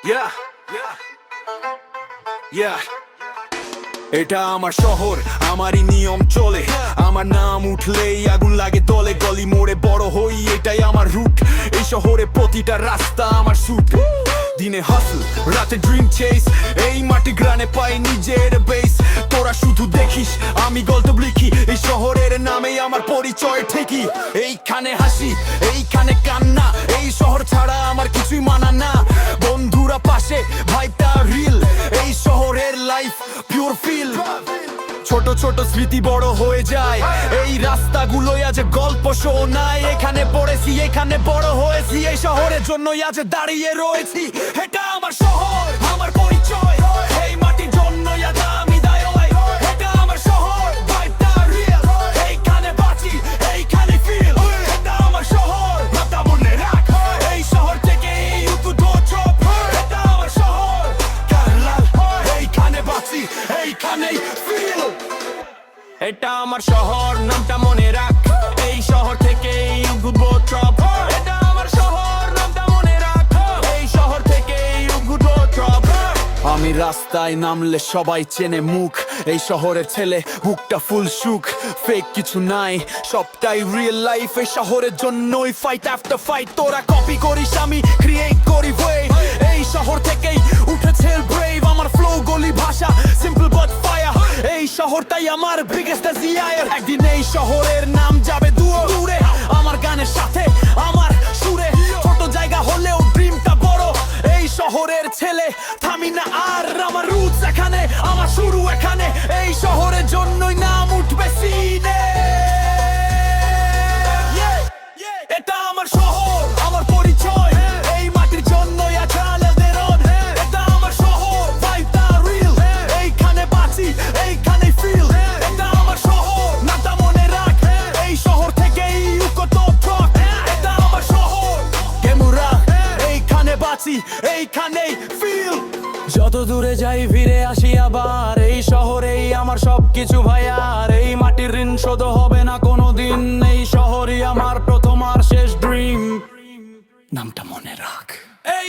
Yeah, yeah. এটা আমার শহর, আমারই নিয়ম চলে। আমার নাম উঠলেই আগুন লাগে দলে। গলি মোড়ে বড় হই, এটাই আমার রুট। এই শহরে প্রতিটা রাস্তা আমার সুট। দিনে হাসল, রাতে ড্রিম চেস। এই মাটি গ্রানে পাই নিজের বেস। তোরা শুধু দেখিস, আমি গল্প লিখি। এই শহরের নামেই আমার পরিচয় ঠিকই। এইখানে হাসি, এইখানে কান্না। এই শহর ছাড়া আমার কিছুই মানা না। বন্ধুরা পাশে, ভাইটা রিল। এই শহরের লাইফ পিওর ফিল। ছোট ছোট স্মৃতি বড় হয়ে যায়। এই রাস্তাগুলোই আজ গল্প শোনায়। এখানে পড়েছি, এখানে বড় হয়েছি। এই শহরের জন্যই আজ দাঁড়িয়ে রয়েছি। এটা আমার শহর, আমার পরিচয়। এই মাটির জন্যই আজ আমি দায়ী। এটা আমার শহর, ভাইবটা রিয়েল। এইখানে বাঁচি, এইখানে ফিল। এটা আমার শহর, কথা মনে রাখ। এই শহর থেকে চপ। এটা আমার শহর, কারলাল। এইখানে বাঁচি, এইখানেই ফিল। এটা আমার শহর, নামটা মনে রাখ। এই শহর থেকে উদ্ভূত ট্রপ। এটা আমার শহর, নামটা মনে রাখ। এই শহর থেকে উদ্ভূত ট্রপ। আমি রাস্তায় নামলে সবাই চেনে মুখ। এই শহরের ছেলে, বুকটা ফুল সুখ। ফেক কিছু নাই, সবটাই রিয়েল লাইফ। এই শহরের জন্যই ফাইট আফটার ফাইট। তোরা কপি করিস, আমি ক্রিয়েট করি ওয়ে। এই শহর থেকেই উঠেছে ব্রেভ। আমার ফ্লো গলি ভাষা, সিম্পল বাট ফায়ার। এই শহরটাই আমার বিগেস্ট ডিজায়ার। একদিন এই শহরের নাম যাবে দূরে। আমার গানের সাথে, আমার সুরে। ছোট জায়গা হলেও ড্রিমটা বড়। এই শহরের ছেলে, থামি না আর। আমার রুটস এখানে, আমার শুরু এখানে। এই শহরের জন্যই নাম উঠবে সিনে। এটা আমার শহর, আমার পরিচয়। এই মাটির জন্যই আজ আলাদা রোড। এটা আমার শহর, ভাইবটা রিল। এইখানে বাঁচি, এইখানে ফিল। এটা আমার শহর, নামটা মনে রাখ। এই শহর থেকেই উকত ট্রক। এটা আমার শহর, কেমুরা। এইখানে বাঁচি, এইখানেই ফিল। যত দূরে যাই ফিরে আসি আবার। এই শহরেই আমার সবকিছু ভাইয়ার। এই মাটির ঋণ শোধ হবে না কোনোদিন। এই শহরই আমার প্রথম আর শেষ ড্রিম, নামটা মনে রাখ। এই